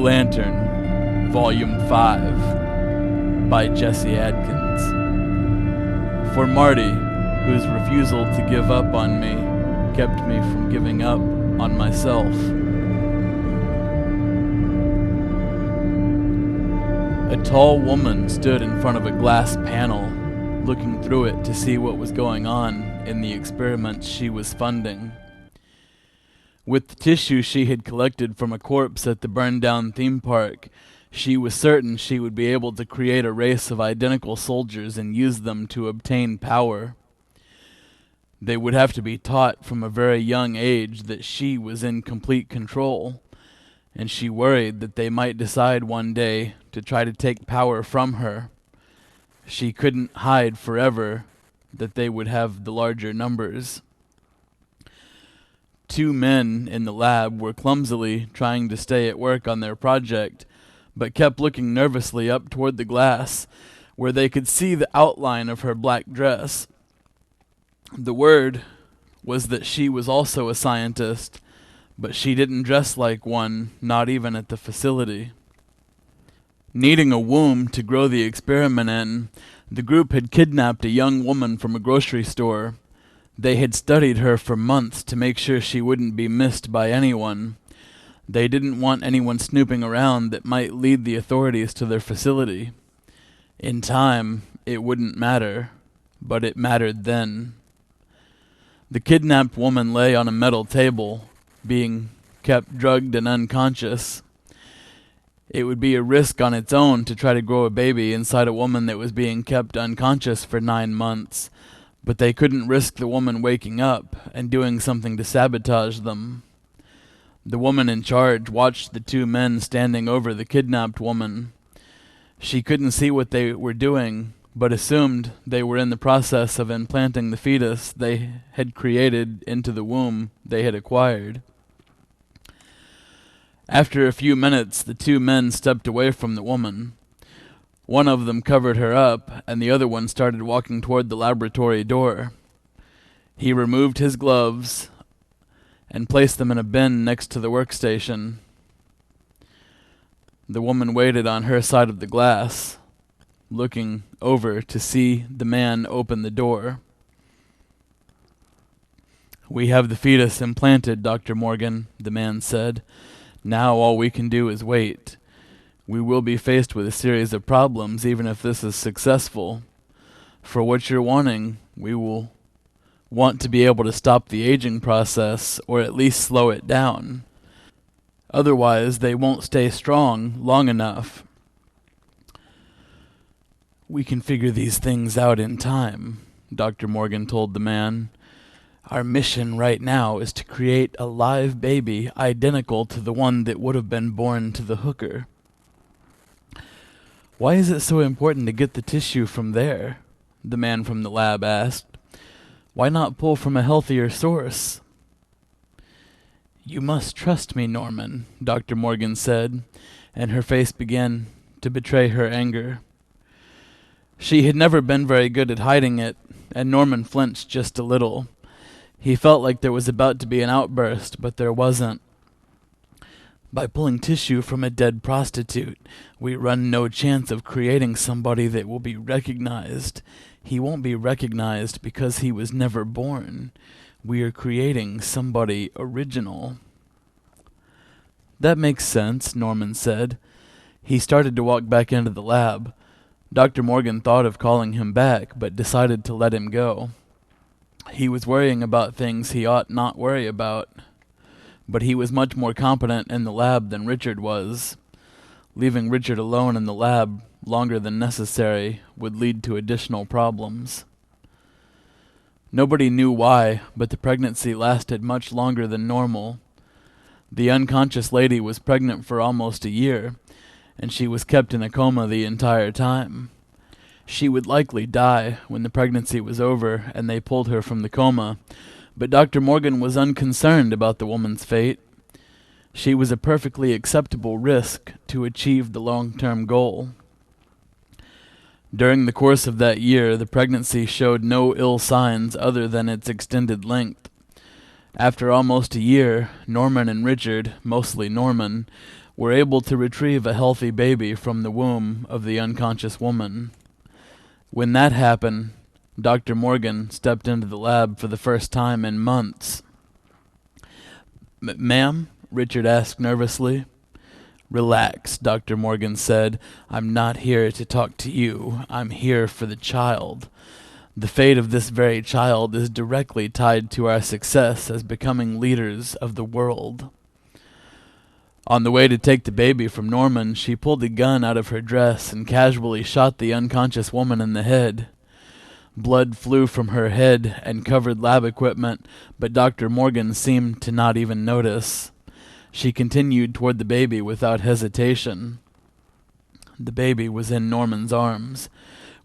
Lantern, Volume 5, by Jesse Adkins. For Marty, whose refusal to give up on me kept me from giving up on myself. A tall woman stood in front of a glass panel, looking through it to see what was going on in the experiments she was funding. With the tissue she had collected from a corpse at the burned-down theme park, she was certain she would be able to create a race of identical soldiers and use them to obtain power. They would have to be taught from a very young age that she was in complete control, and she worried that they might decide one day to try to take power from her. She couldn't hide forever that they would have the larger numbers. 2 men in the lab were clumsily trying to stay at work on their project, but kept looking nervously up toward the glass, where they could see the outline of her black dress. The word was that she was also a scientist, but she didn't dress like one, not even at the facility. Needing a womb to grow the experiment in, the group had kidnapped a young woman from a grocery store. They had studied her for months to make sure she wouldn't be missed by anyone. They didn't want anyone snooping around that might lead the authorities to their facility. In time, it wouldn't matter, but it mattered then. The kidnapped woman lay on a metal table, being kept drugged and unconscious. It would be a risk on its own to try to grow a baby inside a woman that was being kept unconscious for 9 months, but they couldn't risk the woman waking up and doing something to sabotage them. The woman in charge watched the 2 men standing over the kidnapped woman. She couldn't see what they were doing, but assumed they were in the process of implanting the fetus they had created into the womb they had acquired. After a few minutes, the 2 men stepped away from the woman. One of them covered her up, and the other one started walking toward the laboratory door. He removed his gloves and placed them in a bin next to the workstation. The woman waited on her side of the glass, looking over to see the man open the door. "We have the fetus implanted, Dr. Morgan," the man said. "Now all we can do is wait. We will be faced with a series of problems even if this is successful. For what you're wanting, we will want to be able to stop the aging process, or at least slow it down. Otherwise, they won't stay strong long enough. We can figure these things out in time," Dr. Morgan told the man. "Our mission right now is to create a live baby identical to the one that would have been born to the hooker." "Why is it so important to get the tissue from there?" the man from the lab asked. "Why not pull from a healthier source?" "You must trust me, Norman," Dr. Morgan said, and her face began to betray her anger. She had never been very good at hiding it, and Norman flinched just a little. He felt like there was about to be an outburst, but there wasn't. "By pulling tissue from a dead prostitute, we run no chance of creating somebody that will be recognized. He won't be recognized because he was never born. We are creating somebody original." "That makes sense," Norman said. He started to walk back into the lab. Dr. Morgan thought of calling him back, but decided to let him go. He was worrying about things he ought not worry about, but he was much more competent in the lab than Richard was. Leaving Richard alone in the lab longer than necessary would lead to additional problems. Nobody knew why, but the pregnancy lasted much longer than normal. The unconscious lady was pregnant for almost a year, and she was kept in a coma the entire time. She would likely die when the pregnancy was over and they pulled her from the coma, but Dr. Morgan was unconcerned about the woman's fate. She was a perfectly acceptable risk to achieve the long-term goal. During the course of that year, the pregnancy showed no ill signs other than its extended length. After almost a year, Norman and Richard, mostly Norman, were able to retrieve a healthy baby from the womb of the unconscious woman. When that happened, Dr. Morgan stepped into the lab for the first time in months. "Ma'am?" Richard asked nervously. "Relax," Dr. Morgan said. "I'm not here to talk to you. I'm here for the child. The fate of this very child is directly tied to our success as becoming leaders of the world." On the way to take the baby from Norman, she pulled a gun out of her dress and casually shot the unconscious woman in the head. Blood flew from her head and covered lab equipment, but Dr. Morgan seemed to not even notice. She continued toward the baby without hesitation. The baby was in Norman's arms.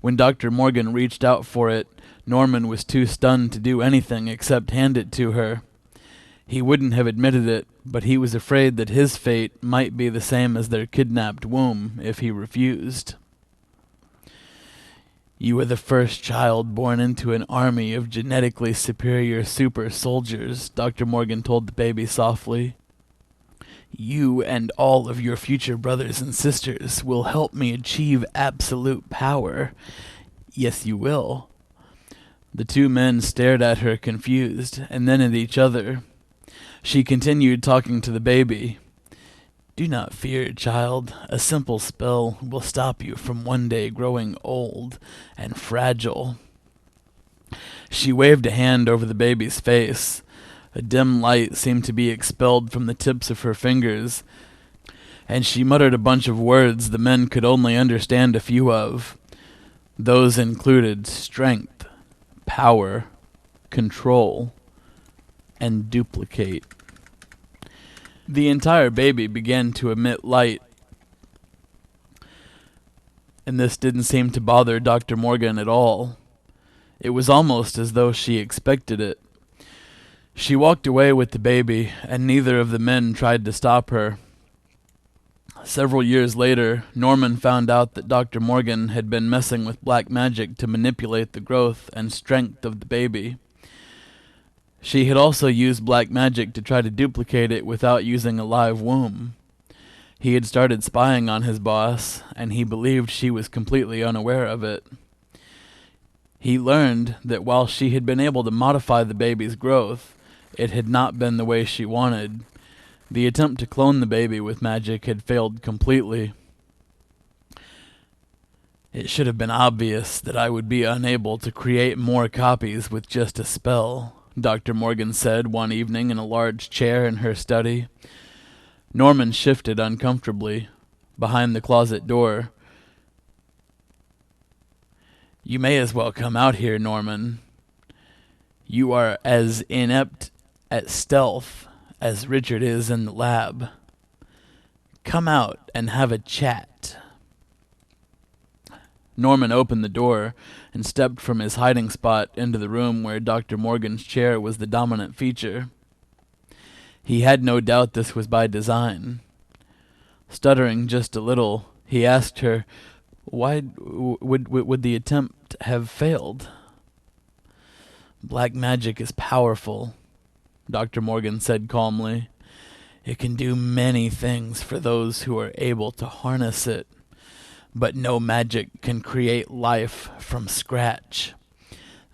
When Dr. Morgan reached out for it, Norman was too stunned to do anything except hand it to her. He wouldn't have admitted it, but he was afraid that his fate might be the same as their kidnapped womb if he refused. "You are the first child born into an army of genetically superior super soldiers," Dr. Morgan told the baby softly. "You and all of your future brothers and sisters will help me achieve absolute power. Yes, you will." The two men stared at her confused, and then at each other. She continued talking to the baby. "Do not fear, child. A simple spell will stop you from one day growing old and fragile." She waved a hand over the baby's face. A dim light seemed to be expelled from the tips of her fingers, and she muttered a bunch of words the men could only understand a few of. Those included strength, power, control, and duplicate. The entire baby began to emit light, and this didn't seem to bother Dr. Morgan at all. It was almost as though she expected it. She walked away with the baby, and neither of the men tried to stop her. Several years later, Norman found out that Dr. Morgan had been messing with black magic to manipulate the growth and strength of the baby. She had also used black magic to try to duplicate it without using a live womb. He had started spying on his boss, and he believed she was completely unaware of it. He learned that while she had been able to modify the baby's growth, it had not been the way she wanted. The attempt to clone the baby with magic had failed completely. "It should have been obvious that I would be unable to create more copies with just a spell," Dr. Morgan said one evening in a large chair in her study. Norman shifted uncomfortably behind the closet door. "You may as well come out here, Norman. You are as inept at stealth as Richard is in the lab. Come out and have a chat." Norman opened the door and stepped from his hiding spot into the room where Dr. Morgan's chair was the dominant feature. He had no doubt this was by design. Stuttering just a little, he asked her, "Why would the attempt have failed?" "Black magic is powerful," Dr. Morgan said calmly. "It can do many things for those who are able to harness it, but no magic can create life from scratch.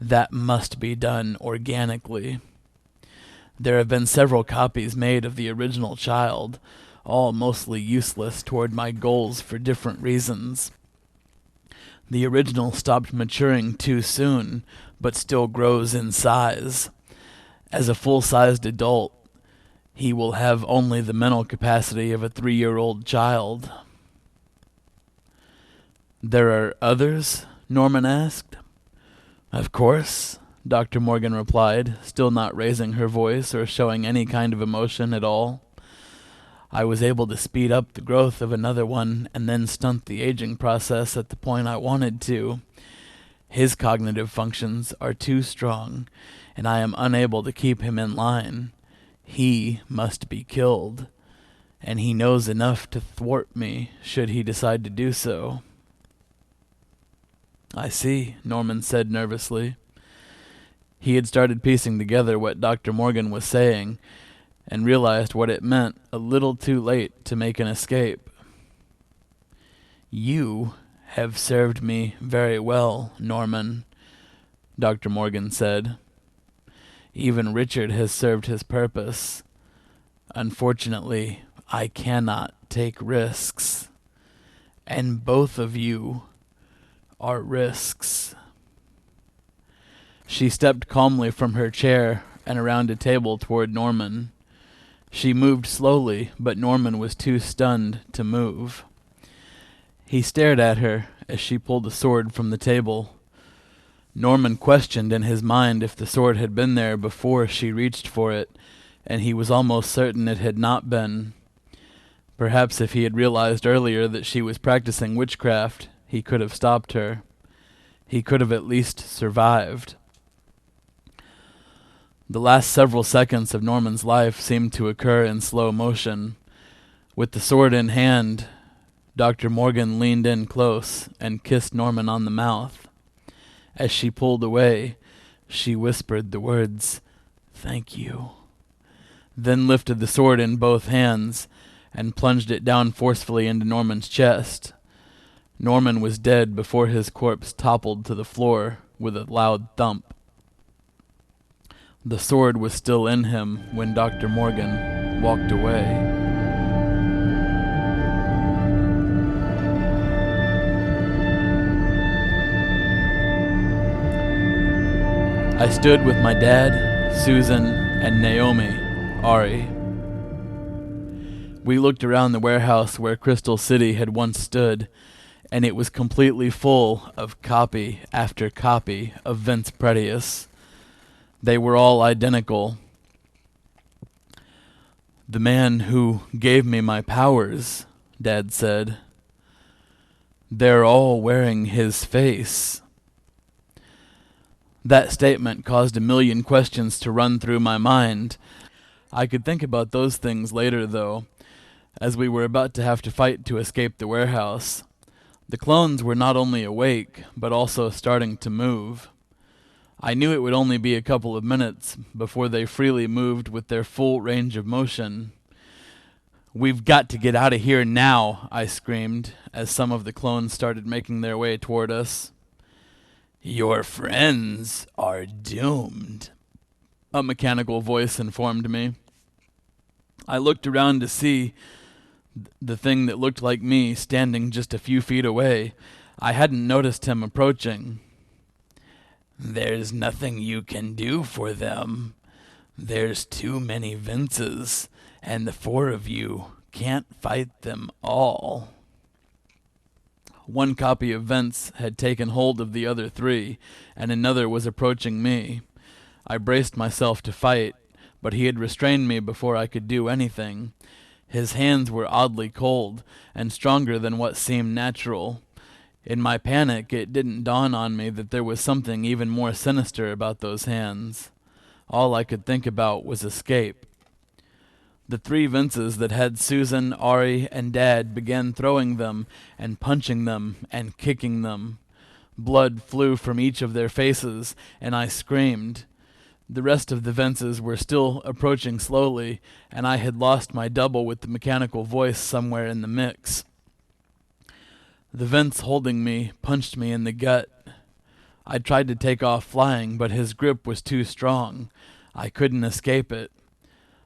That must be done organically. There have been several copies made of the original child, all mostly useless toward my goals for different reasons. The original stopped maturing too soon, but still grows in size. As a full-sized adult, he will have only the mental capacity of a 3-year-old child." "There are others?" Norman asked. "Of course," Dr. Morgan replied, still not raising her voice or showing any kind of emotion at all. "I was able to speed up the growth of another one and then stunt the aging process at the point I wanted to. His cognitive functions are too strong, and I am unable to keep him in line. He must be killed, and he knows enough to thwart me should he decide to do so." "I see," Norman said nervously. He had started piecing together what Dr. Morgan was saying, and realized what it meant a little too late to make an escape. "You have served me very well, Norman," Dr. Morgan said. "Even Richard has served his purpose. Unfortunately, I cannot take risks. And both of you are risks." She stepped calmly from her chair and around a table toward Norman. She moved slowly, but Norman was too stunned to move. He stared at her as she pulled a sword from the table. Norman questioned in his mind if the sword had been there before she reached for it, and he was almost certain it had not been. Perhaps if he had realized earlier that she was practicing witchcraft, he could have stopped her. He could have at least survived. The last several seconds of Norman's life seemed to occur in slow motion. With the sword in hand, Dr. Morgan leaned in close and kissed Norman on the mouth. As she pulled away, she whispered the words, "Thank you," then lifted the sword in both hands and plunged it down forcefully into Norman's chest. Norman was dead before his corpse toppled to the floor with a loud thump. The sword was still in him when Dr. Morgan walked away. I stood with my dad, Susan, and Naomi, Ari. We looked around the warehouse where Crystal City had once stood, and it was completely full of copy after copy of Vince Pretius. They were all identical. "The man who gave me my powers," Dad said. "They're all wearing his face." That statement caused a million questions to run through my mind. I could think about those things later, though, as we were about to have to fight to escape the warehouse. The clones were not only awake, but also starting to move. I knew it would only be a couple of minutes before they freely moved with their full range of motion. "We've got to get out of here now," I screamed, as some of the clones started making their way toward us. "Your friends are doomed," a mechanical voice informed me. I looked around to see the thing that looked like me standing just a few feet away. I hadn't noticed him approaching. "There's nothing you can do for them. There's too many Vinces, and the four of you can't fight them all." One copy of Vince had taken hold of the other three, and another was approaching me. I braced myself to fight, but he had restrained me before I could do anything. His hands were oddly cold, and stronger than what seemed natural. In my panic, it didn't dawn on me that there was something even more sinister about those hands. All I could think about was escape. The three Vinces that had Susan, Ari, and Dad began throwing them and punching them and kicking them. Blood flew from each of their faces, and I screamed. The rest of the Vinces were still approaching slowly, and I had lost my double with the mechanical voice somewhere in the mix. The Vince holding me punched me in the gut. I tried to take off flying, but his grip was too strong. I couldn't escape it.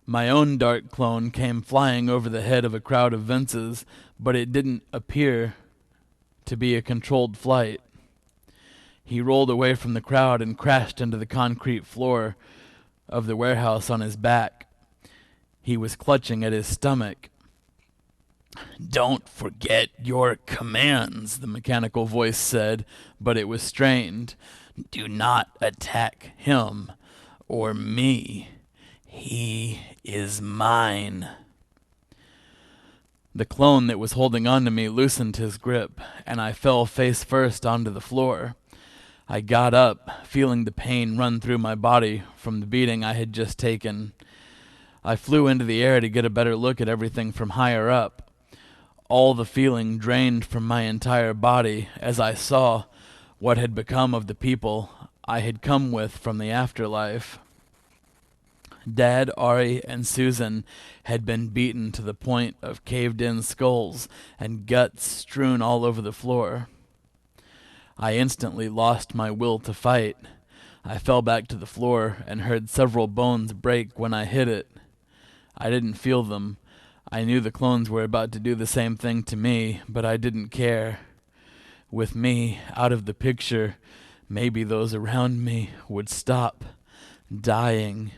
My own dark clone came flying over the head of a crowd of Vinces, but it didn't appear to be a controlled flight. He rolled away from the crowd and crashed into the concrete floor of the warehouse on his back. He was clutching at his stomach. "Don't forget your commands," the mechanical voice said, but it was strained. "Do not attack him or me. He is mine." The clone that was holding on to me loosened his grip, and I fell face first onto the floor. I got up, feeling the pain run through my body from the beating I had just taken. I flew into the air to get a better look at everything from higher up. All the feeling drained from my entire body as I saw what had become of the people I had come with from the afterlife. Dad, Ari, and Susan had been beaten to the point of caved-in skulls and guts strewn all over the floor. I instantly lost my will to fight. I fell back to the floor and heard several bones break when I hit it. I didn't feel them. I knew the clones were about to do the same thing to me, but I didn't care. With me out of the picture, maybe those around me would stop dying.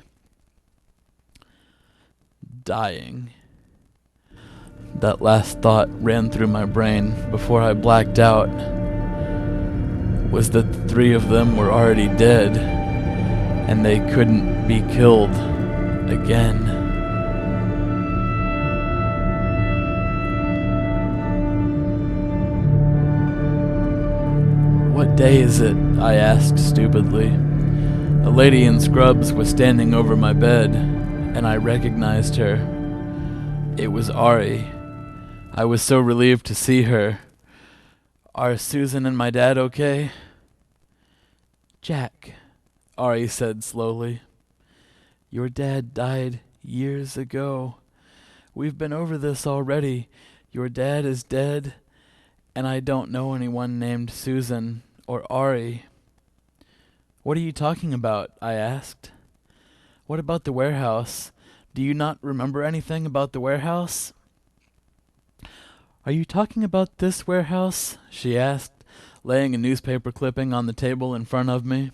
That last thought ran through my brain before I blacked out, was that the three of them were already dead, and they couldn't be killed again. "What day is it?" I asked stupidly. A lady in scrubs was standing over my bed, and I recognized her. It was Ari. I was so relieved to see her. "Are Susan and my dad okay?" "Jack," Ari said slowly, "your dad died years ago. We've been over this already. Your dad is dead, and I don't know anyone named Susan or Ari." "What are you talking about?" I asked. "What about the warehouse? Do you not remember anything about the warehouse?" "Are you talking about this warehouse?" she asked, laying a newspaper clipping on the table in front of me.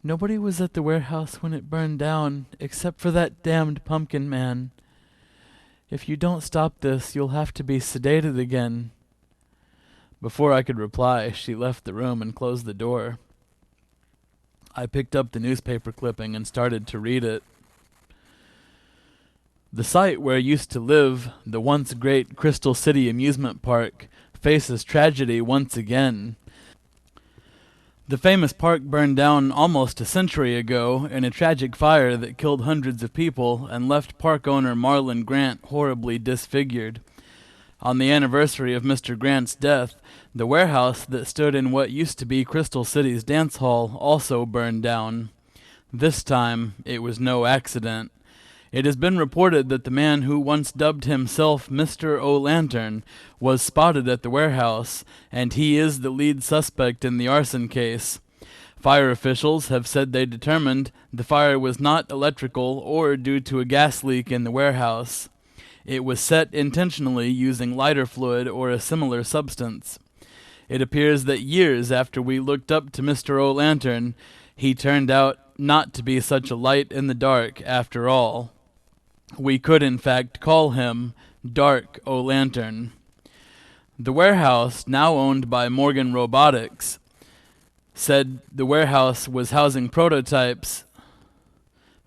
"Nobody was at the warehouse when it burned down, except for that damned pumpkin man. If you don't stop this, you'll have to be sedated again." Before I could reply, she left the room and closed the door. I picked up the newspaper clipping and started to read it. "The site where I used to live, the once great Crystal City amusement park, faces tragedy once again. The famous park burned down almost a century ago in a tragic fire that killed hundreds of people and left park owner Marlon Grant horribly disfigured. On the anniversary of Mr. Grant's death, the warehouse that stood in what used to be Crystal City's dance hall also burned down. This time, it was no accident. It has been reported that the man who once dubbed himself Mr. O'Lantern was spotted at the warehouse, and he is the lead suspect in the arson case. Fire officials have said they determined the fire was not electrical or due to a gas leak in the warehouse. It was set intentionally using lighter fluid or a similar substance. It appears that years after we looked up to Mr. O'Lantern, he turned out not to be such a light in the dark after all. We could in fact call him Dark O'Lantern. The warehouse, now owned by Morgan Robotics, said the warehouse was housing prototypes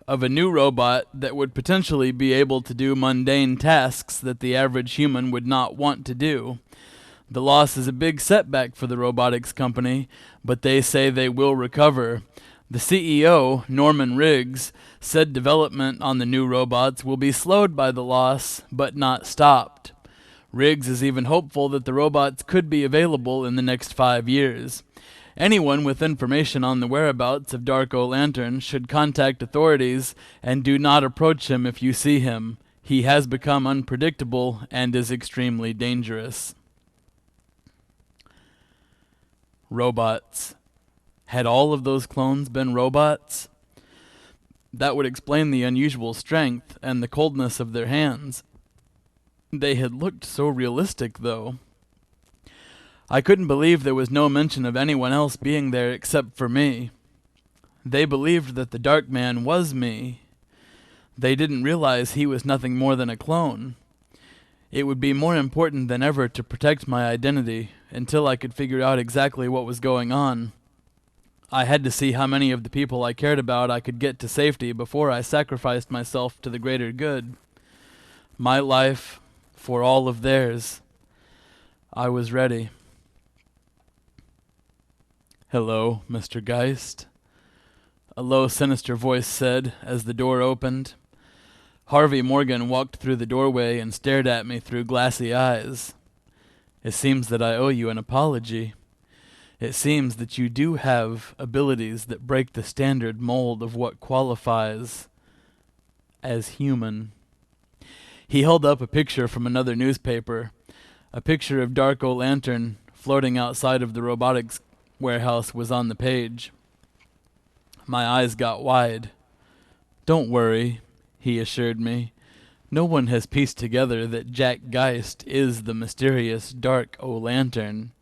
of a new robot that would potentially be able to do mundane tasks that the average human would not want to do. The loss is a big setback for the robotics company, but they say they will recover. The CEO, Norman Riggs, said development on the new robots will be slowed by the loss, but not stopped. Riggs is even hopeful that the robots could be available in the next 5 years. Anyone with information on the whereabouts of Dark O'Lantern should contact authorities, and do not approach him if you see him. He has become unpredictable and is extremely dangerous. Robots. Had all of those clones been robots? That would explain the unusual strength and the coldness of their hands. They had looked so realistic, though. I couldn't believe there was no mention of anyone else being there except for me. They believed that the Dark Man was me. They didn't realize he was nothing more than a clone. It would be more important than ever to protect my identity until I could figure out exactly what was going on. I had to see how many of the people I cared about I could get to safety before I sacrificed myself to the greater good. My life for all of theirs. I was ready. "Hello, Mr. Geist," a low, sinister voice said as the door opened. Harvey Morgan walked through the doorway and stared at me through glassy eyes. "It seems that I owe you an apology. It seems that you do have abilities that break the standard mold of what qualifies as human. He held up a picture from another newspaper, a picture of Dark O-Lantern floating outside of the robotics warehouse was on the page. My eyes got wide. "Don't worry," he assured me. "No one has pieced together that Jack Geist is the mysterious Dark O-Lantern.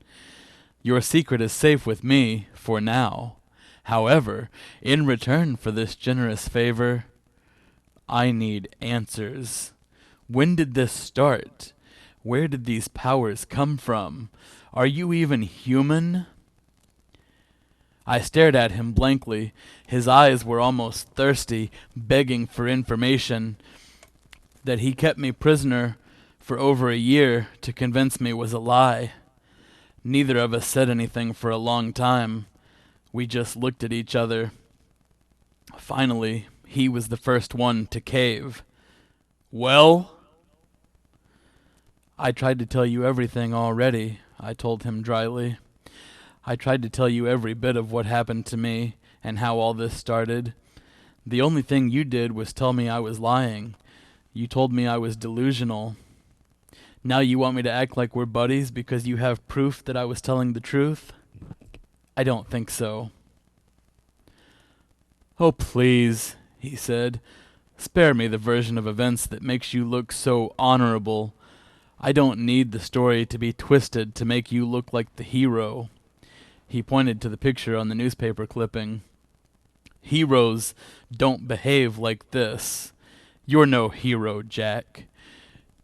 Your secret is safe with me, for now. However, in return for this generous favor, I need answers. When did this start? Where did these powers come from? Are you even human?" I stared at him blankly. His eyes were almost thirsty, begging for information. That he kept me prisoner for over a year to convince me was a lie. Neither of us said anything for a long time. We just looked at each other. Finally, he was the first one to cave. "Well?" "I tried to tell you everything already," I told him dryly. "I tried to tell you every bit of what happened to me and how all this started. The only thing you did was tell me I was lying. You told me I was delusional. Now you want me to act like we're buddies because you have proof that I was telling the truth? I don't think so." "Oh, please," he said. "Spare me the version of events that makes you look so honorable. I don't need the story to be twisted to make you look like the hero." He pointed to the picture on the newspaper clipping. "Heroes don't behave like this. You're no hero, Jack.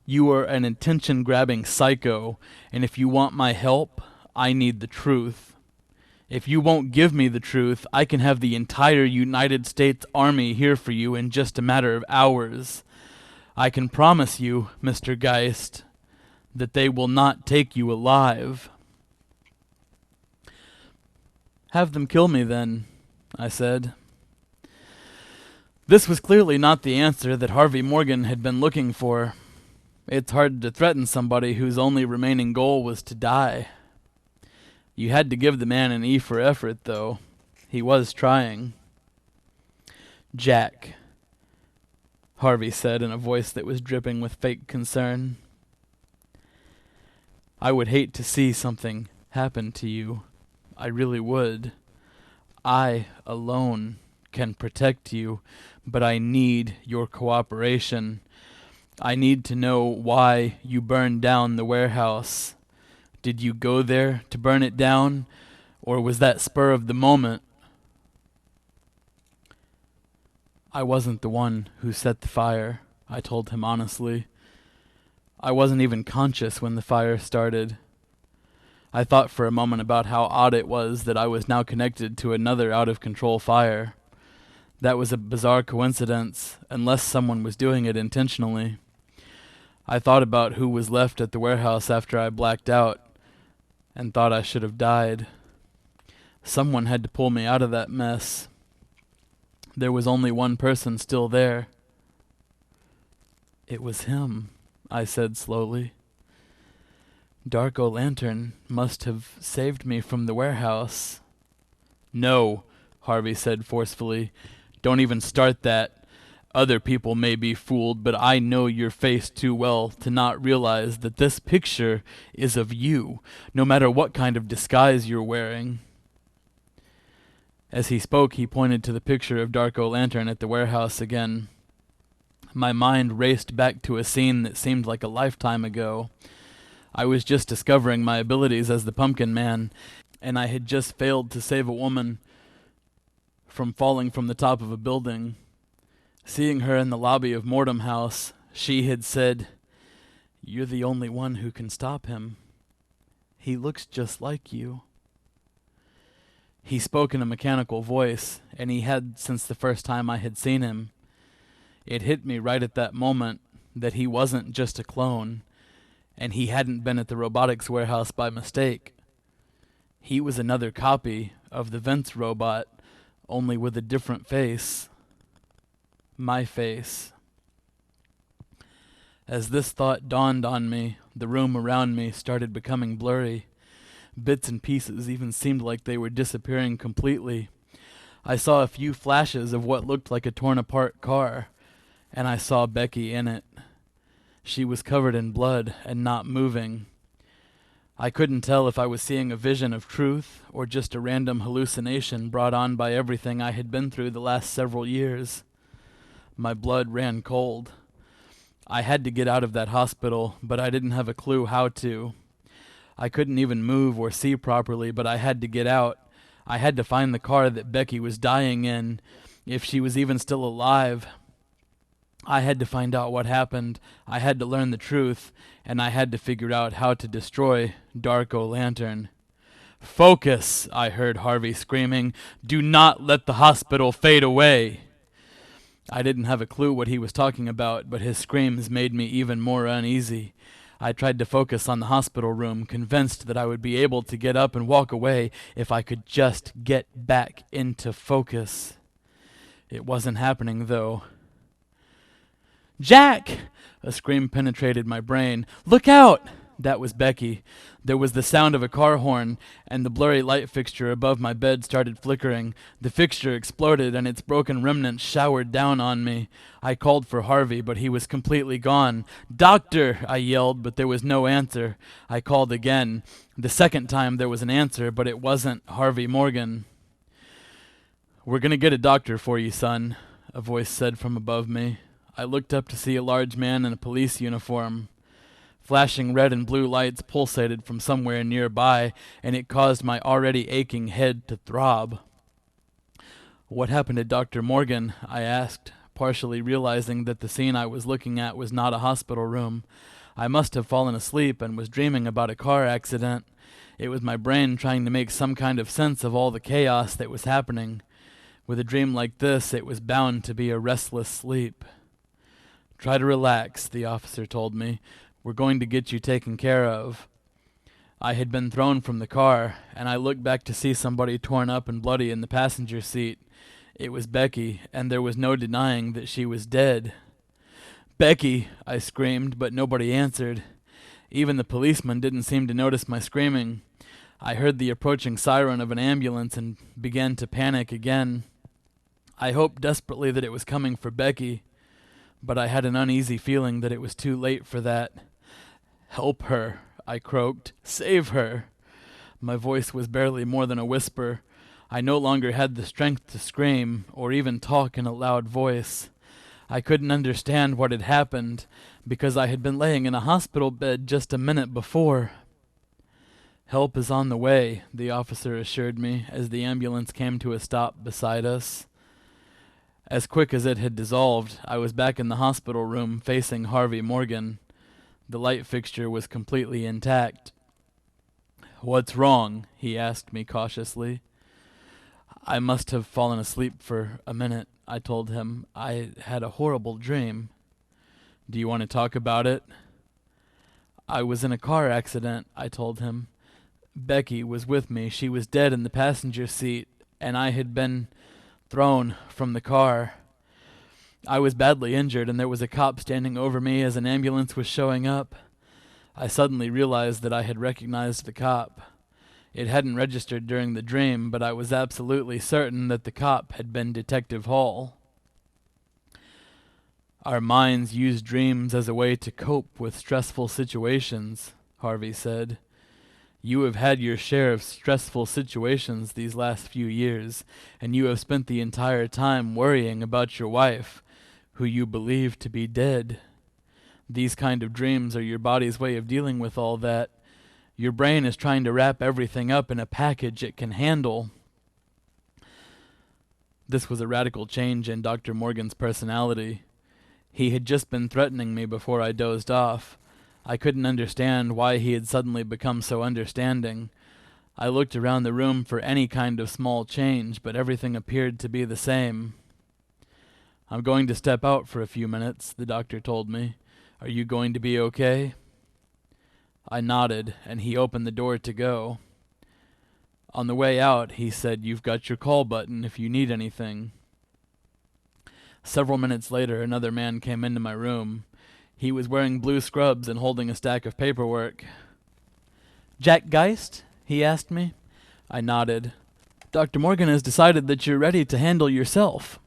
You are an attention-grabbing psycho, and if you want my help, I need the truth. If you won't give me the truth, I can have the entire United States Army here for you in just a matter of hours. I can promise you, Mr. Geist, that they will not take you alive." "Have them kill me then," I said. This was clearly not the answer that Harvey Morgan had been looking for. It's hard to threaten somebody whose only remaining goal was to die. You had to give the man an E for effort, though. He was trying. "Jack," Harvey said in a voice that was dripping with fake concern, "I would hate to see something happen to you. I really would. I, alone, can protect you, but I need your cooperation. I need to know why you burned down the warehouse. Did you go there to burn it down, or was that spur of the moment?" "I wasn't the one who set the fire," I told him honestly. "I wasn't even conscious when the fire started." I thought for a moment about how odd it was that I was now connected to another out-of-control fire. That was a bizarre coincidence, unless someone was doing it intentionally. I thought about who was left at the warehouse after I blacked out, and thought I should have died. Someone had to pull me out of that mess. There was only one person still there. "It was him," I said slowly. "Dark O-Lantern must have saved me from the warehouse." "No," Harvey said forcefully. "Don't even start that. Other people may be fooled, but I know your face too well to not realize that this picture is of you, no matter what kind of disguise you're wearing." As he spoke, he pointed to the picture of Dark O-Lantern at the warehouse again. My mind raced back to a scene that seemed like a lifetime ago. I was just discovering my abilities as the Pumpkin Man, and I had just failed to save a woman from falling from the top of a building. Seeing her in the lobby of Mortem House, she had said, "You're the only one who can stop him. He looks just like you." He spoke in a mechanical voice, and he had since the first time I had seen him. It hit me right at that moment that he wasn't just a clone, and he hadn't been at the robotics warehouse by mistake. He was another copy of the Vince robot, only with a different face. My face. As this thought dawned on me, the room around me started becoming blurry. Bits and pieces even seemed like they were disappearing completely. I saw a few flashes of what looked like a torn-apart car, and I saw Becky in it. She was covered in blood and not moving. I couldn't tell if I was seeing a vision of truth or just a random hallucination brought on by everything I had been through the last several years. My blood ran cold. I had to get out of that hospital, but I didn't have a clue how to. I couldn't even move or see properly, but I had to get out. I had to find the car that Becky was dying in, if she was even still alive. I had to find out what happened. I had to learn the truth, and I had to figure out how to destroy Darko Lantern. "Focus," I heard Harvey screaming. "Do not let the hospital fade away." I didn't have a clue what he was talking about, but his screams made me even more uneasy. I tried to focus on the hospital room, convinced that I would be able to get up and walk away if I could just get back into focus. It wasn't happening, though. "Jack!" A scream penetrated my brain. "Look out!" That was Becky. There was the sound of a car horn, and the blurry light fixture above my bed started flickering. The fixture exploded, and its broken remnants showered down on me. I called for Harvey, but he was completely gone. "Doctor!" I yelled, but there was no answer. I called again. The second time there was an answer, but it wasn't Harvey Morgan. "We're going to get a doctor for you, son," a voice said from above me. I looked up to see a large man in a police uniform. Flashing red and blue lights pulsated from somewhere nearby, and it caused my already aching head to throb. "What happened to Dr. Morgan?" I asked, partially realizing that the scene I was looking at was not a hospital room. I must have fallen asleep and was dreaming about a car accident. It was my brain trying to make some kind of sense of all the chaos that was happening. With a dream like this, it was bound to be a restless sleep. "Try to relax," the officer told me. "We're going to get you taken care of." I had been thrown from the car, and I looked back to see somebody torn up and bloody in the passenger seat. It was Becky, and there was no denying that she was dead. "Becky!" I screamed, but nobody answered. Even the policeman didn't seem to notice my screaming. I heard the approaching siren of an ambulance and began to panic again. I hoped desperately that it was coming for Becky, but I had an uneasy feeling that it was too late for that. "Help her," I croaked. "Save her." My voice was barely more than a whisper. I no longer had the strength to scream or even talk in a loud voice. I couldn't understand what had happened because I had been laying in a hospital bed just a minute before. "Help is on the way," the officer assured me as the ambulance came to a stop beside us. As quick as it had dissolved, I was back in the hospital room facing Harvey Morgan. The light fixture was completely intact. "What's wrong?" he asked me cautiously. "I must have fallen asleep for a minute," I told him. "I had a horrible dream." "Do you want to talk about it?" "I was in a car accident," I told him. "Becky was with me. She was dead in the passenger seat, and I had been thrown from the car. I was badly injured, and there was a cop standing over me as an ambulance was showing up." I suddenly realized that I had recognized the cop. It hadn't registered during the dream, but I was absolutely certain that the cop had been Detective Hall. "Our minds use dreams as a way to cope with stressful situations," Harvey said. "You have had your share of stressful situations these last few years, and you have spent the entire time worrying about your wife, who you believe to be dead. These kind of dreams are your body's way of dealing with all that. Your brain is trying to wrap everything up in a package it can handle." This was a radical change in Dr. Morgan's personality. He had just been threatening me before I dozed off. I couldn't understand why he had suddenly become so understanding. I looked around the room for any kind of small change, but everything appeared to be the same. "I'm going to step out for a few minutes," the doctor told me. "Are you going to be okay?" I nodded, and he opened the door to go. On the way out, he said, "You've got your call button if you need anything." Several minutes later, another man came into my room. He was wearing blue scrubs and holding a stack of paperwork. "Jack Geist?" he asked me. I nodded. "Dr. Morgan has decided that you're ready to handle yourself."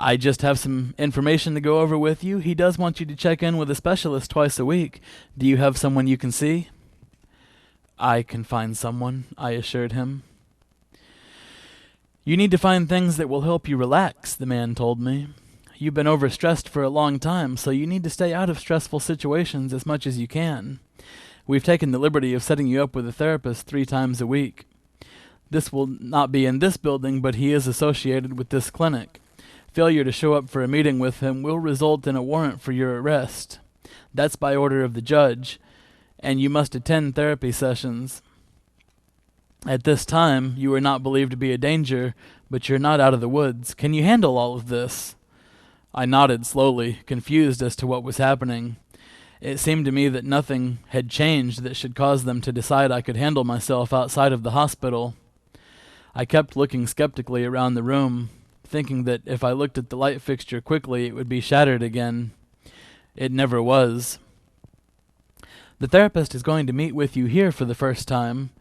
I just have some information to go over with you. He does want you to check in with a specialist twice a week. Do you have someone you can see? I can find someone, I assured him. You need to find things that will help you relax, the man told me. You've been overstressed for a long time, so you need to stay out of stressful situations as much as you can. We've taken the liberty of setting you up with a therapist 3 times a week. This will not be in this building, but he is associated with this clinic. Failure to show up for a meeting with him will result in a warrant for your arrest. That's by order of the judge, and you must attend therapy sessions. At this time, you are not believed to be a danger, but you're not out of the woods. Can you handle all of this? I nodded slowly, confused as to what was happening. It seemed to me that nothing had changed that should cause them to decide I could handle myself outside of the hospital. I kept looking skeptically around the room, thinking that if I looked at the light fixture quickly, it would be shattered again. It never was. The therapist is going to meet with you here for the first time,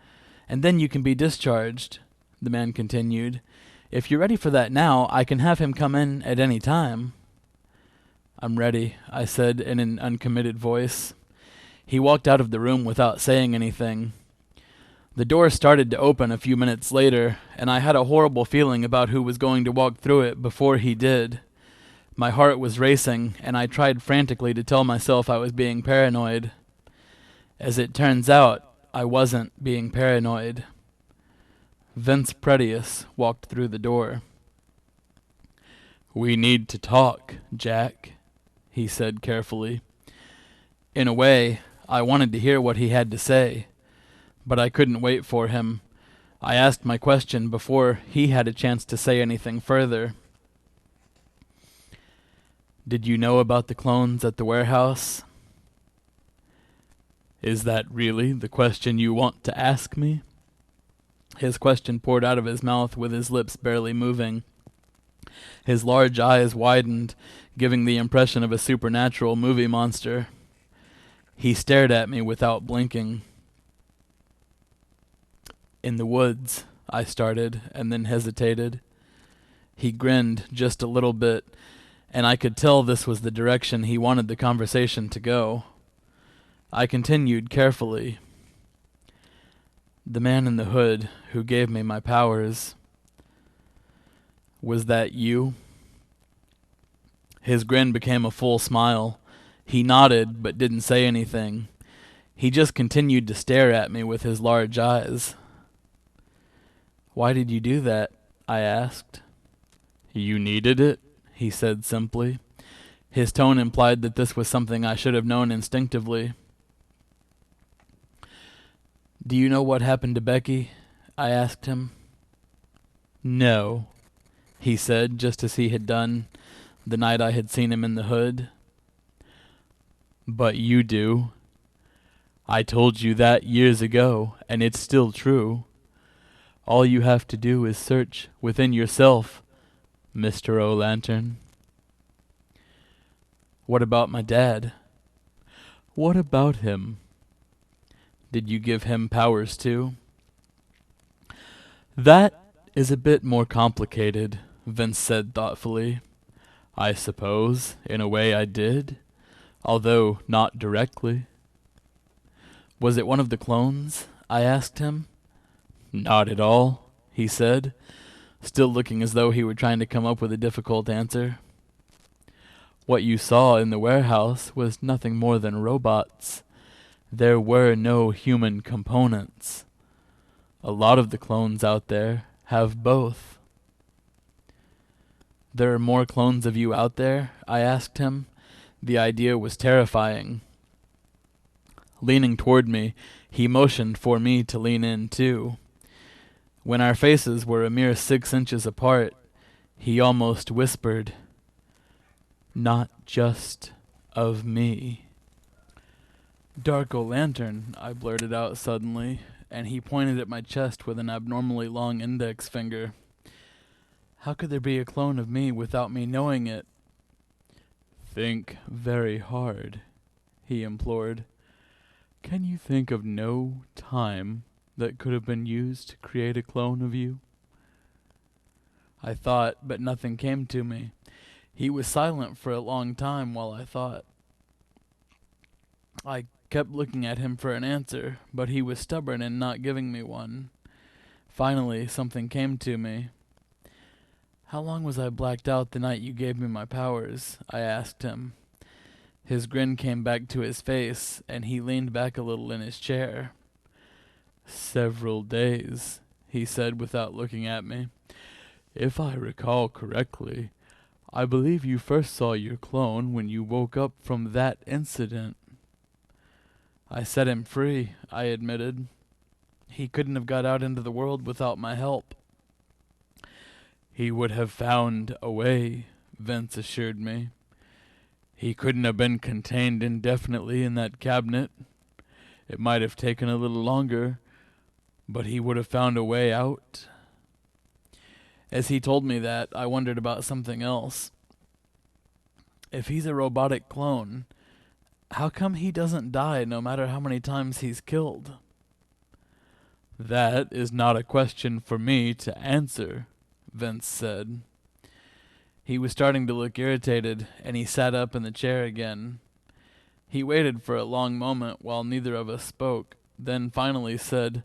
and then you can be discharged, the man continued. If you're ready for that now, I can have him come in at any time. I'm ready, I said in an uncommitted voice. He walked out of the room without saying anything. The door started to open a few minutes later, and I had a horrible feeling about who was going to walk through it before he did. My heart was racing, and I tried frantically to tell myself I was being paranoid. As it turns out, I wasn't being paranoid. Vince Pretius walked through the door. "We need to talk, Jack," he said carefully. In a way, I wanted to hear what he had to say, but I couldn't wait for him. I asked my question before he had a chance to say anything further. "Did you know about the clones at the warehouse?" "Is that really the question you want to ask me?" His question poured out of his mouth with his lips barely moving. His large eyes widened, giving the impression of a supernatural movie monster. He stared at me without blinking. "In the woods," I started, and then hesitated. He grinned just a little bit, and I could tell this was the direction he wanted the conversation to go. I continued carefully. "The man in the hood who gave me my powers, was that you?" His grin became a full smile. He nodded, but didn't say anything. He just continued to stare at me with his large eyes. "Why did you do that?" I asked. "You needed it," he said simply. His tone implied that this was something I should have known instinctively. "Do you know what happened to Becky?" I asked him. "No," he said, just as he had done the night I had seen him in the hood. "But you do. I told you that years ago, and it's still true. All you have to do is search within yourself, Mr. O'Lantern." "What about my dad?" "What about him? Did you give him powers too?" "That is a bit more complicated," Vince said thoughtfully. "I suppose, in a way I did, although not directly." "Was it one of the clones?" I asked him. "Not at all," he said, still looking as though he were trying to come up with a difficult answer. "What you saw in the warehouse was nothing more than robots. There were no human components. A lot of the clones out there have both." "There are more clones of you out there?" I asked him. The idea was terrifying. Leaning toward me, he motioned for me to lean in too. When our faces were a mere 6 inches apart, he almost whispered, "Not just of me." "Dark O'Lantern," I blurted out suddenly, and he pointed at my chest with an abnormally long index finger. "How could there be a clone of me without me knowing it?" "Think very hard," he implored. "Can you think of no time that could have been used to create a clone of you?" I thought, but nothing came to me. He was silent for a long time while I thought. I kept looking at him for an answer, but he was stubborn in not giving me one. Finally, something came to me. "How long was I blacked out the night you gave me my powers?" I asked him. His grin came back to his face, and he leaned back a little in his chair. "Several days," he said without looking at me. "If I recall correctly, I believe you first saw your clone when you woke up from that incident." "I set him free," I admitted. "He couldn't have got out into the world without my help." "He would have found a way," Vince assured me. "He couldn't have been contained indefinitely in that cabinet. It might have taken a little longer, but he would have found a way out." As he told me that, I wondered about something else. If he's a robotic clone, how come he doesn't die no matter how many times he's killed? "That is not a question for me to answer," Vince said. He was starting to look irritated, and he sat up in the chair again. He waited for a long moment while neither of us spoke, then finally said,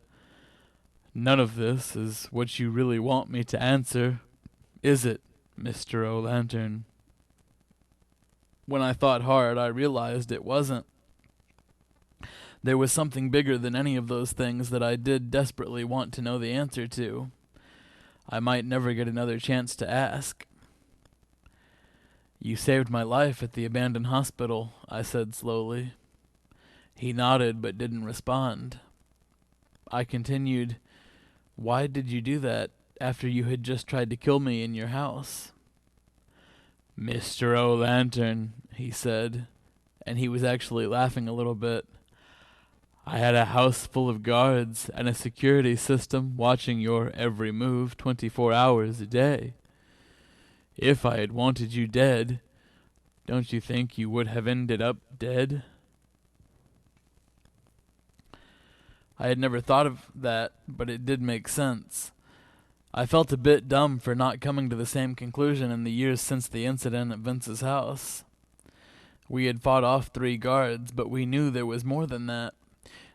"None of this is what you really want me to answer, is it, Mr. O'Lantern?" When I thought hard, I realized it wasn't. There was something bigger than any of those things that I did desperately want to know the answer to. I might never get another chance to ask. "You saved my life at the abandoned hospital," I said slowly. He nodded but didn't respond. I continued, "Why did you do that after you had just tried to kill me in your house?" "Mr. O'Lantern," he said, and he was actually laughing a little bit, "I had a house full of guards and a security system watching your every move 24 hours a day. If I had wanted you dead, don't you think you would have ended up dead?" I had never thought of that, but it did make sense. I felt a bit dumb for not coming to the same conclusion in the years since the incident at Vince's house. We had fought off 3 guards, but we knew there was more than that.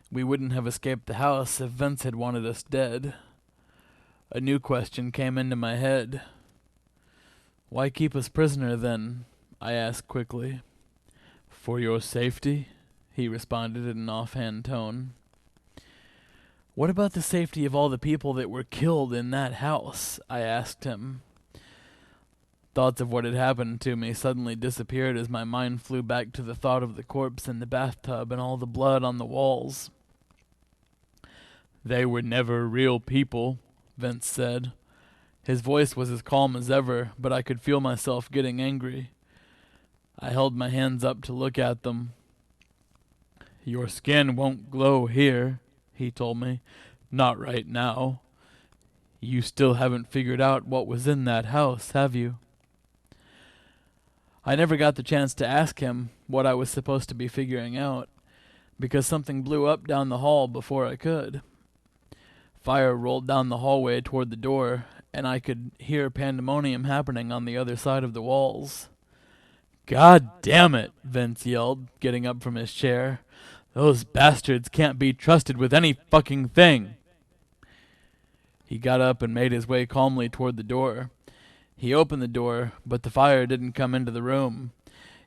We wouldn't have escaped the house if Vince had wanted us dead. A new question came into my head. "Why keep us prisoner, then?" I asked quickly. "For your safety," he responded in an offhand tone. "What about the safety of all the people that were killed in that house?" I asked him. Thoughts of what had happened to me suddenly disappeared as my mind flew back to the thought of the corpse in the bathtub and all the blood on the walls. "They were never real people," Vince said. His voice was as calm as ever, but I could feel myself getting angry. I held my hands up to look at them. "Your skin won't glow here," he told me. "Not right now. You still haven't figured out what was in that house, have you?" I never got the chance to ask him what I was supposed to be figuring out, because something blew up down the hall before I could. Fire rolled down the hallway toward the door, and I could hear pandemonium happening on the other side of the walls. "God damn it!" Vince yelled, getting up from his chair. "Those bastards can't be trusted with any fucking thing." He got up and made his way calmly toward the door. He opened the door, but the fire didn't come into the room.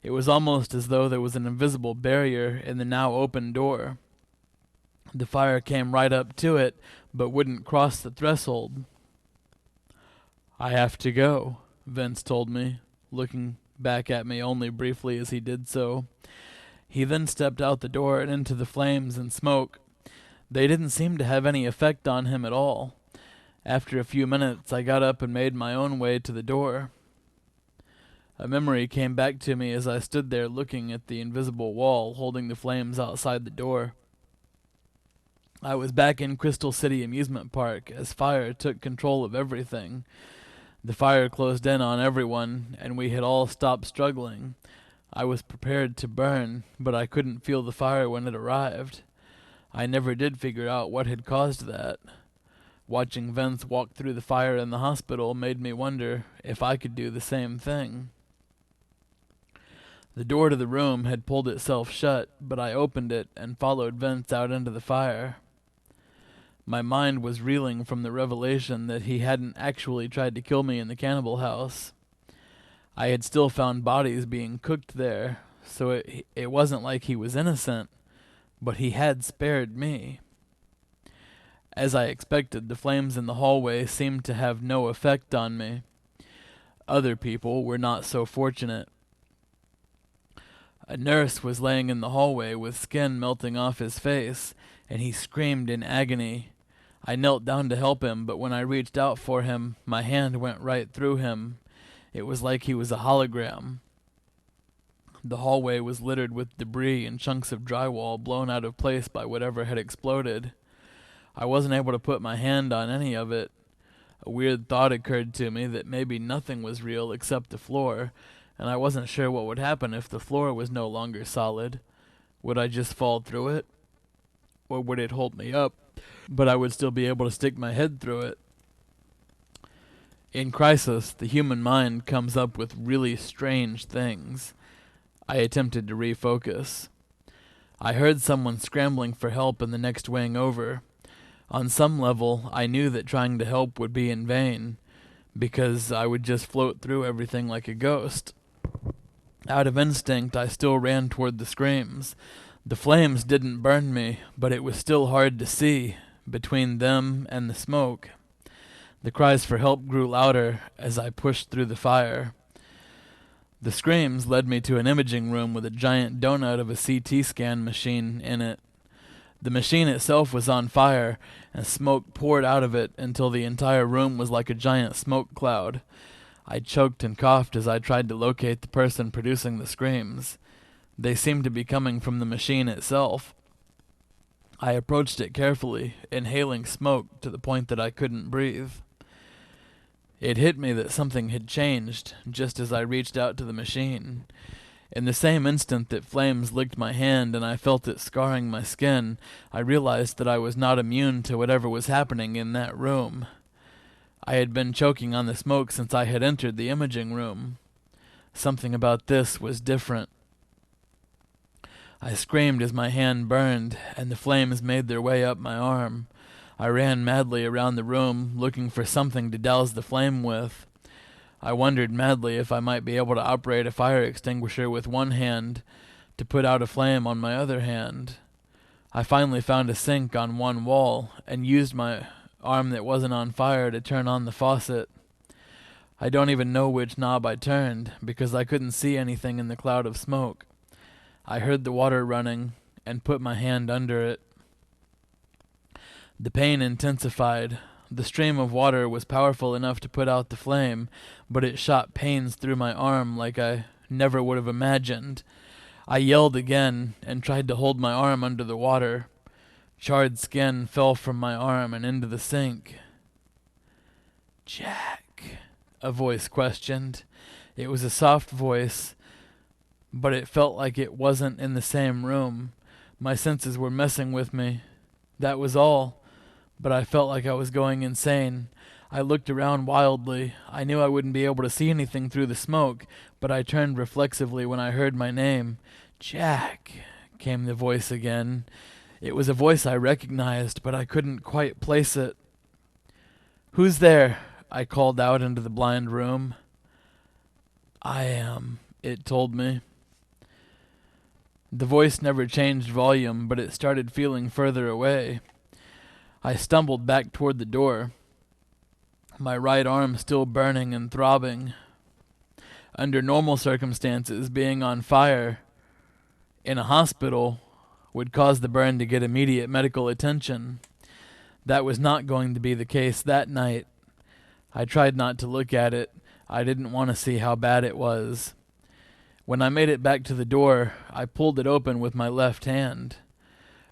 It was almost as though there was an invisible barrier in the now open door. The fire came right up to it, but wouldn't cross the threshold. "I have to go," Vince told me, looking back at me only briefly as he did so. He then stepped out the door and into the flames and smoke. They didn't seem to have any effect on him at all. After a few minutes, I got up and made my own way to the door. A memory came back to me as I stood there looking at the invisible wall holding the flames outside the door. I was back in Crystal City Amusement Park as fire took control of everything. The fire closed in on everyone, and we had all stopped struggling. I was prepared to burn, but I couldn't feel the fire when it arrived. I never did figure out what had caused that. Watching Vince walk through the fire in the hospital made me wonder if I could do the same thing. The door to the room had pulled itself shut, but I opened it and followed Vince out into the fire. My mind was reeling from the revelation that he hadn't actually tried to kill me in the cannibal house. I had still found bodies being cooked there, so it wasn't like he was innocent, but he had spared me. As I expected, the flames in the hallway seemed to have no effect on me. Other people were not so fortunate. A nurse was laying in the hallway with skin melting off his face, and he screamed in agony. I knelt down to help him, but when I reached out for him, my hand went right through him. It was like he was a hologram. The hallway was littered with debris and chunks of drywall blown out of place by whatever had exploded. I wasn't able to put my hand on any of it. A weird thought occurred to me that maybe nothing was real except the floor, and I wasn't sure what would happen if the floor was no longer solid. Would I just fall through it? Or would it hold me up, but I would still be able to stick my head through it? In crisis, the human mind comes up with really strange things. I attempted to refocus. I heard someone scrambling for help in the next wing over. On some level, I knew that trying to help would be in vain, because I would just float through everything like a ghost. Out of instinct, I still ran toward the screams. The flames didn't burn me, but it was still hard to see between them and the smoke. The cries for help grew louder as I pushed through the fire. The screams led me to an imaging room with a giant donut of a CT scan machine in it. The machine itself was on fire, and smoke poured out of it until the entire room was like a giant smoke cloud. I choked and coughed as I tried to locate the person producing the screams. They seemed to be coming from the machine itself. I approached it carefully, inhaling smoke to the point that I couldn't breathe. It hit me that something had changed just as I reached out to the machine. In the same instant that flames licked my hand and I felt it scarring my skin, I realized that I was not immune to whatever was happening in that room. I had been choking on the smoke since I had entered the imaging room. Something about this was different. I screamed as my hand burned, and the flames made their way up my arm. I ran madly around the room, looking for something to douse the flame with. I wondered madly if I might be able to operate a fire extinguisher with one hand to put out a flame on my other hand. I finally found a sink on one wall and used my arm that wasn't on fire to turn on the faucet. I don't even know which knob I turned because I couldn't see anything in the cloud of smoke. I heard the water running and put my hand under it. The pain intensified. The stream of water was powerful enough to put out the flame, but it shot pains through my arm like I never would have imagined. I yelled again and tried to hold my arm under the water. Charred skin fell from my arm and into the sink. "Jack?" a voice questioned. It was a soft voice, but it felt like it wasn't in the same room. My senses were messing with me. That was all. But I felt like I was going insane. I looked around wildly. I knew I wouldn't be able to see anything through the smoke, but I turned reflexively when I heard my name. "Jack," came the voice again. It was a voice I recognized, but I couldn't quite place it. "Who's there?" I called out into the blind room. "I am," it told me. The voice never changed volume, but it started feeling further away. I stumbled back toward the door, my right arm still burning and throbbing. Under normal circumstances, being on fire in a hospital would cause the burn to get immediate medical attention. That was not going to be the case that night. I tried not to look at it. I didn't want to see how bad it was. When I made it back to the door, I pulled it open with my left hand.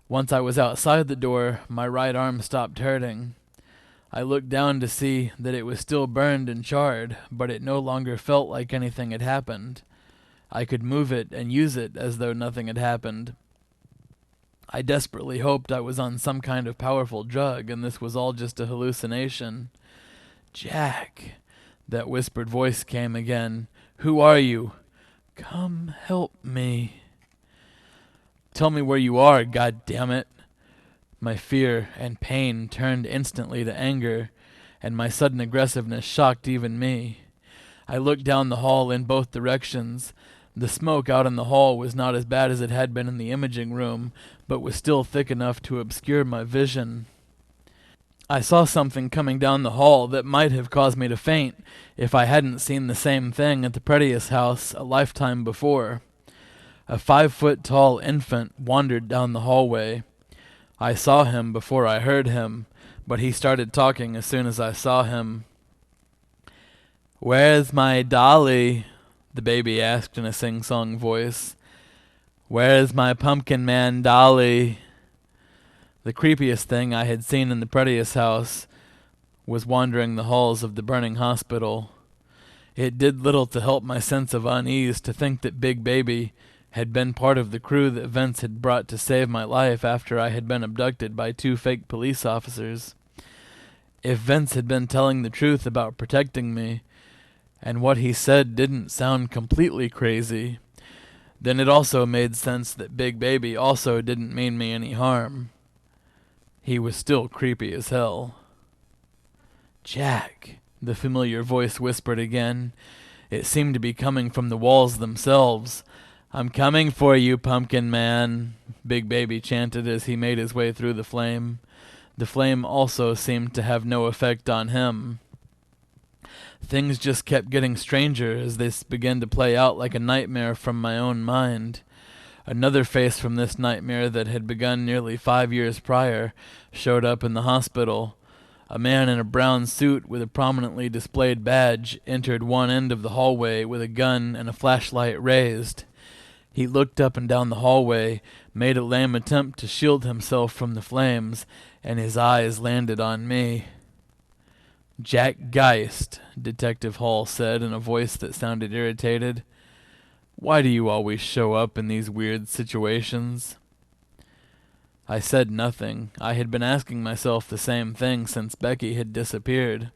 Once I was outside the door, my right arm stopped hurting. I looked down to see that it was still burned and charred, but it no longer felt like anything had happened. I could move it and use it as though nothing had happened. I desperately hoped I was on some kind of powerful drug and this was all just a hallucination. "Jack," that whispered voice came again. "Who are you? Come help me. Tell me where you are, God damn it. My fear and pain turned instantly to anger, and my sudden aggressiveness shocked even me. I looked down the hall in both directions. The smoke out in the hall was not as bad as it had been in the imaging room, but was still thick enough to obscure my vision. I saw something coming down the hall that might have caused me to faint if I hadn't seen the same thing at the Pretius house a lifetime before. A 5-foot-tall infant wandered down the hallway. I saw him before I heard him, but he started talking as soon as I saw him. "Where's my dolly?" the baby asked in a sing-song voice. "Where's my pumpkin man dolly?" The creepiest thing I had seen in the Pretius house was wandering the halls of the burning hospital. It did little to help my sense of unease to think that Big Baby had been part of the crew that Vince had brought to save my life after I had been abducted by 2 fake police officers. If Vince had been telling the truth about protecting me, and what he said didn't sound completely crazy, then it also made sense that Big Baby also didn't mean me any harm. He was still creepy as hell. "Jack," the familiar voice whispered again. It seemed to be coming from the walls themselves. "I'm coming for you, Pumpkin Man," Big Baby chanted as he made his way through the flame. The flame also seemed to have no effect on him. Things just kept getting stranger as this began to play out like a nightmare from my own mind. Another face from this nightmare that had begun nearly 5 years prior showed up in the hospital. A man in a brown suit with a prominently displayed badge entered one end of the hallway with a gun and a flashlight raised. He looked up and down the hallway, made a lame attempt to shield himself from the flames, and his eyes landed on me. "Jack Geist," Detective Hall said in a voice that sounded irritated. "Why do you always show up in these weird situations?" I said nothing. I had been asking myself the same thing since Becky had disappeared.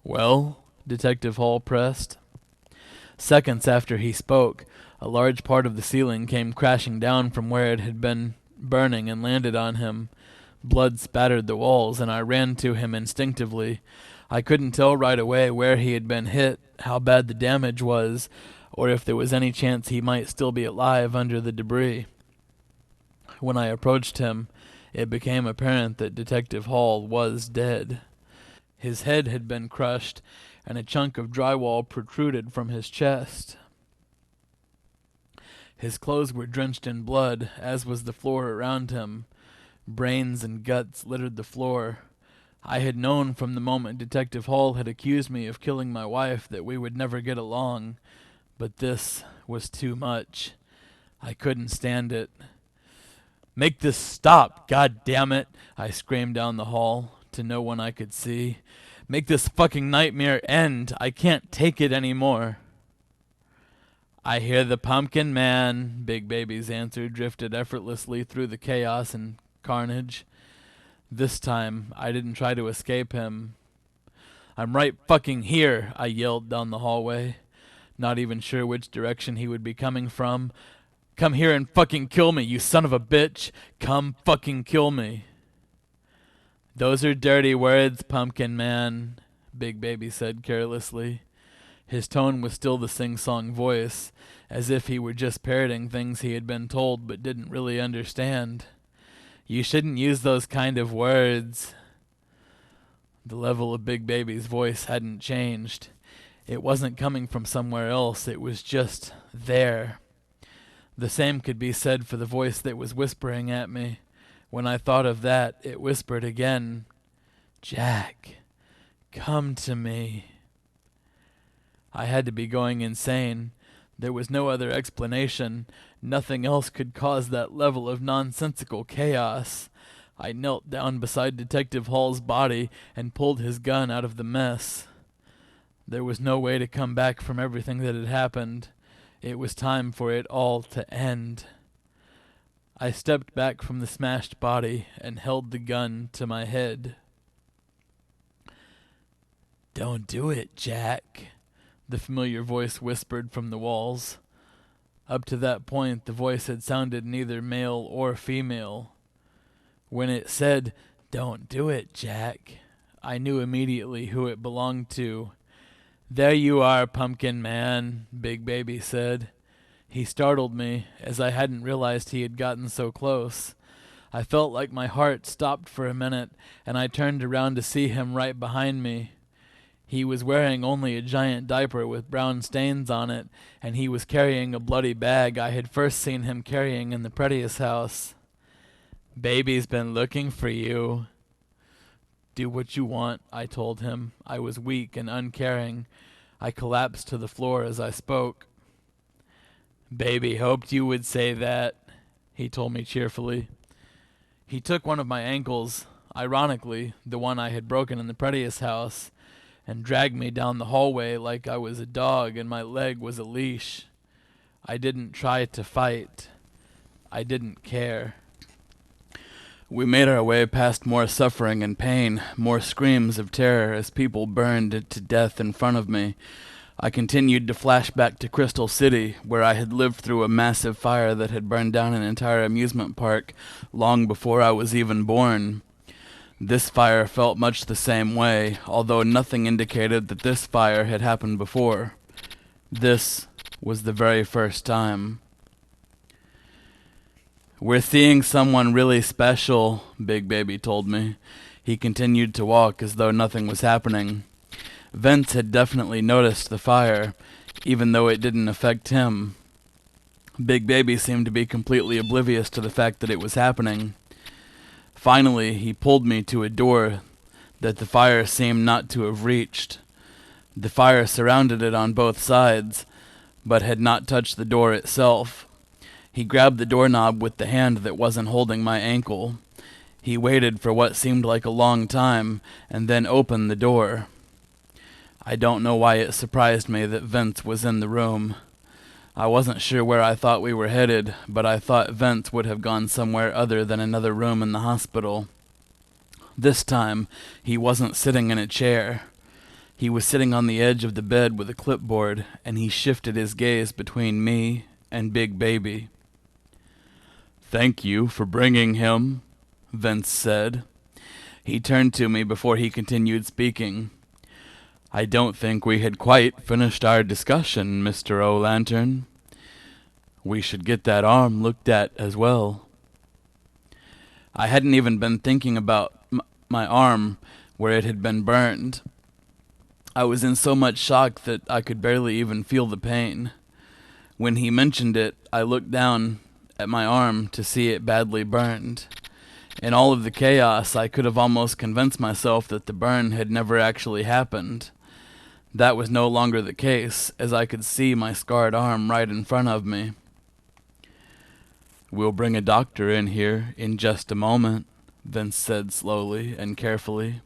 "Well?" Detective Hall pressed. Seconds after he spoke, a large part of the ceiling came crashing down from where it had been burning and landed on him. Blood spattered the walls, and I ran to him instinctively. I couldn't tell right away where he had been hit, how bad the damage was, or if there was any chance he might still be alive under the debris. When I approached him, it became apparent that Detective Hall was dead. His head had been crushed, and a chunk of drywall protruded from his chest. His clothes were drenched in blood, as was the floor around him. Brains and guts littered the floor. I had known from the moment Detective Hall had accused me of killing my wife that we would never get along, but this was too much. I couldn't stand it. "Make this stop, God damn it!" I screamed down the hall to no one I could see. "Make this fucking nightmare end. I can't take it anymore." "I hear the Pumpkin Man," Big Baby's answer drifted effortlessly through the chaos and carnage. This time, I didn't try to escape him. "I'm right fucking here," I yelled down the hallway, not even sure which direction he would be coming from. "Come here and fucking kill me, you son of a bitch! Come fucking kill me!" "Those are dirty words, Pumpkin Man," Big Baby said carelessly. His tone was still the sing-song voice, as if he were just parroting things he had been told but didn't really understand. "You shouldn't use those kind of words." The level of Big Baby's voice hadn't changed. It wasn't coming from somewhere else, it was just there. The same could be said for the voice that was whispering at me. When I thought of that, it whispered again, "Jack, come to me." I had to be going insane. There was no other explanation. Nothing else could cause that level of nonsensical chaos. I knelt down beside Detective Hall's body and pulled his gun out of the mess. There was no way to come back from everything that had happened. It was time for it all to end. I stepped back from the smashed body and held the gun to my head. "Don't do it, Jack," the familiar voice whispered from the walls. Up to that point, the voice had sounded neither male or female. When it said, "Don't do it, Jack," I knew immediately who it belonged to. "There you are, Pumpkin Man," Big Baby said. He startled me, as I hadn't realized he had gotten so close. I felt like my heart stopped for a minute, and I turned around to see him right behind me. He was wearing only a giant diaper with brown stains on it, and he was carrying a bloody bag I had first seen him carrying in the Pretius house. "Baby's been looking for you." "Do what you want," I told him. I was weak and uncaring. I collapsed to the floor as I spoke. "Baby hoped you would say that," he told me cheerfully. He took one of my ankles, ironically the one I had broken in the Pretius house, and dragged me down the hallway like I was a dog and my leg was a leash. I didn't try to fight. I didn't care. We made our way past more suffering and pain, more screams of terror as people burned to death in front of me. I continued to flash back to Crystal City, where I had lived through a massive fire that had burned down an entire amusement park long before I was even born. This fire felt much the same way, although nothing indicated that this fire had happened before. This was the very first time. "We're seeing someone really special," Big Baby told me. He continued to walk as though nothing was happening. Vince had definitely noticed the fire, even though it didn't affect him. Big Baby seemed to be completely oblivious to the fact that it was happening. Finally, he pulled me to a door that the fire seemed not to have reached. The fire surrounded it on both sides, but had not touched the door itself. He grabbed the doorknob with the hand that wasn't holding my ankle. He waited for what seemed like a long time, and then opened the door. I don't know why it surprised me that Vince was in the room. I wasn't sure where I thought we were headed, but I thought Vince would have gone somewhere other than another room in the hospital. This time, he wasn't sitting in a chair. He was sitting on the edge of the bed with a clipboard, and he shifted his gaze between me and Big Baby. "Thank you for bringing him," Vince said. He turned to me before he continued speaking. "I don't think we had quite finished our discussion, Mr. O'Lantern. We should get that arm looked at as well." I hadn't even been thinking about my arm where it had been burned. I was in so much shock that I could barely even feel the pain. When he mentioned it, I looked down at my arm to see it badly burned. In all of the chaos, I could have almost convinced myself that the burn had never actually happened. That was no longer the case, as I could see my scarred arm right in front of me. "We'll bring a doctor in here in just a moment," Vince said slowly and carefully.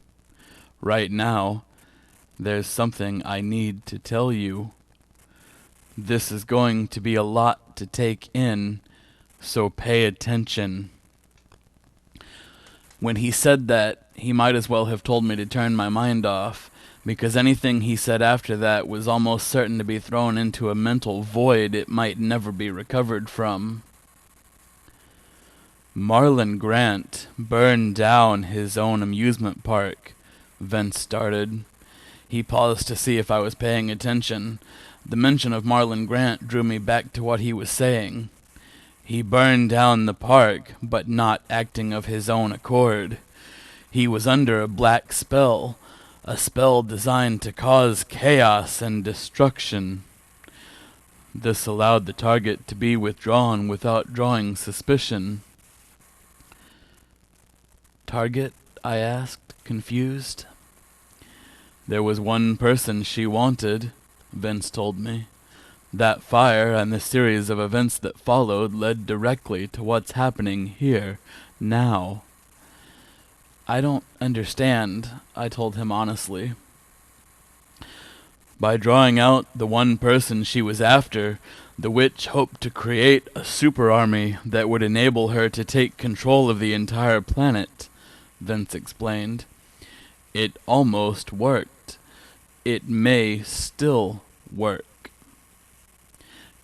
"Right now, there's something I need to tell you. This is going to be a lot to take in, so pay attention." When he said that, he might as well have told me to turn my mind off, because anything he said after that was almost certain to be thrown into a mental void it might never be recovered from. "Marlon Grant burned down his own amusement park," Vince started. He paused to see if I was paying attention. The mention of Marlon Grant drew me back to what he was saying. He burned down the park, but not acting of his own accord. He was under a black spell, a spell designed to cause chaos and destruction. This allowed the target to be withdrawn without drawing suspicion. "Target?" I asked, confused. "There was one person she wanted," Vince told me. "That fire and the series of events that followed led directly to what's happening here, now." "I don't understand," I told him honestly. "By drawing out the one person she was after, the witch hoped to create a super army that would enable her to take control of the entire planet," Vince explained. "It almost worked. It may still work.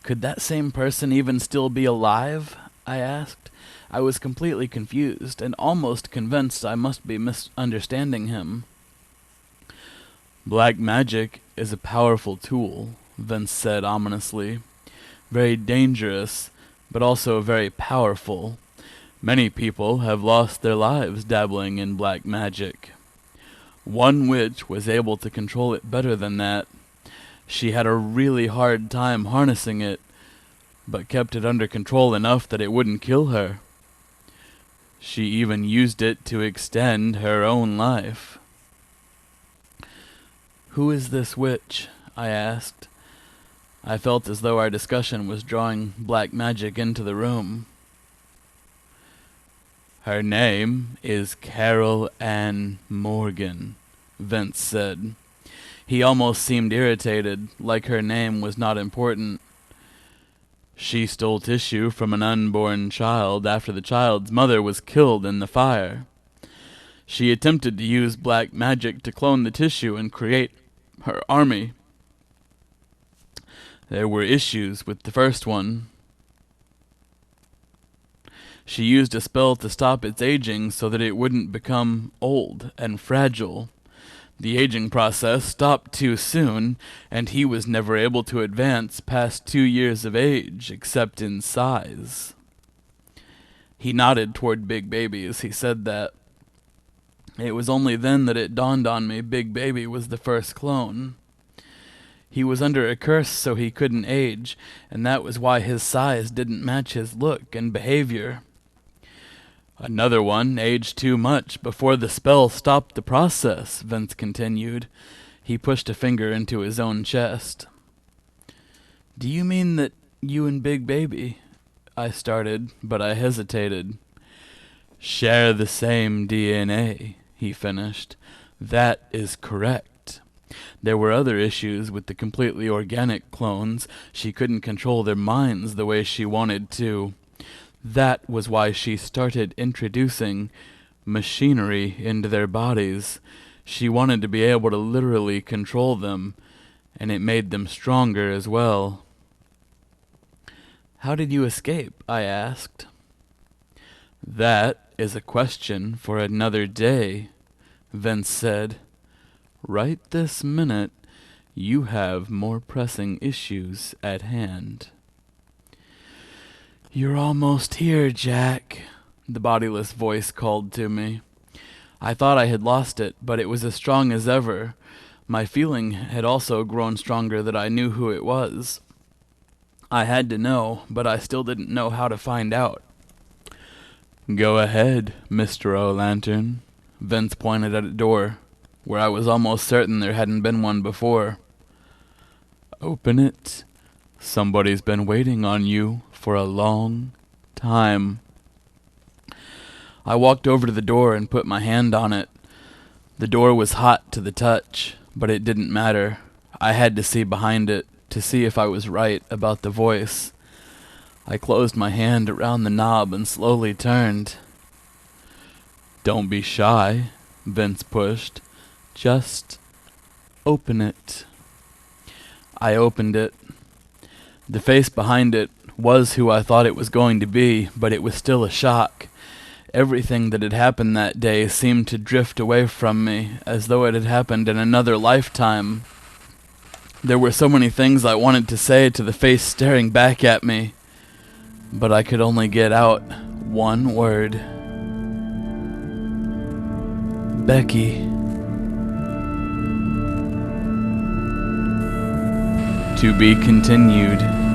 Could that same person even still be alive? I asked. I was completely confused and almost convinced I must be misunderstanding him. Black magic is a powerful tool, Vince said ominously. Very dangerous, but also very powerful. Many people have lost their lives dabbling in black magic. One witch was able to control it better than that. She had a really hard time harnessing it, but kept it under control enough that it wouldn't kill her. She even used it to extend her own life. Who is this witch? I asked. I felt as though our discussion was drawing black magic into the room. Her name is Carol Ann Morgan, Vince said. He almost seemed irritated, like her name was not important. She stole tissue from an unborn child after the child's mother was killed in the fire. She attempted to use black magic to clone the tissue and create her army. There were issues with the first one. She used a spell to stop its aging so that it wouldn't become old and fragile. The aging process stopped too soon, and he was never able to advance past 2 years of age, except in size. He nodded toward Big Baby as he said that. It was only then that it dawned on me Big Baby was the first clone. He was under a curse so he couldn't age, and that was why his size didn't match his look and behavior. Another one aged too much before the spell stopped the process, Vince continued. He pushed a finger into his own chest. Do you mean that you and Big Baby? I started, but I hesitated. Share the same DNA, he finished. That is correct. There were other issues with the completely organic clones. She couldn't control their minds the way she wanted to. That was why she started introducing machinery into their bodies. She wanted to be able to literally control them, and it made them stronger as well. How did you escape? I asked. That is a question for another day, Vince said. Right this minute, you have more pressing issues at hand. You're almost here, Jack, the bodiless voice called to me. I thought I had lost it, but it was as strong as ever. My feeling had also grown stronger that I knew who it was. I had to know, but I still didn't know how to find out. Go ahead, Mr. O'Lantern. Vince pointed at a door, where I was almost certain there hadn't been one before. Open it. Somebody's been waiting on you for a long time. I walked over to the door and put my hand on it. The door was hot to the touch, but it didn't matter. I had to see behind it to see if I was right about the voice. I closed my hand around the knob and slowly turned. Don't be shy, Vince pushed. Just open it. I opened it. The face behind it was who I thought it was going to be, but it was still a shock. Everything that had happened that day seemed to drift away from me, as though it had happened in another lifetime. There were so many things I wanted to say to the face staring back at me, but I could only get out one word. Becky. To be continued.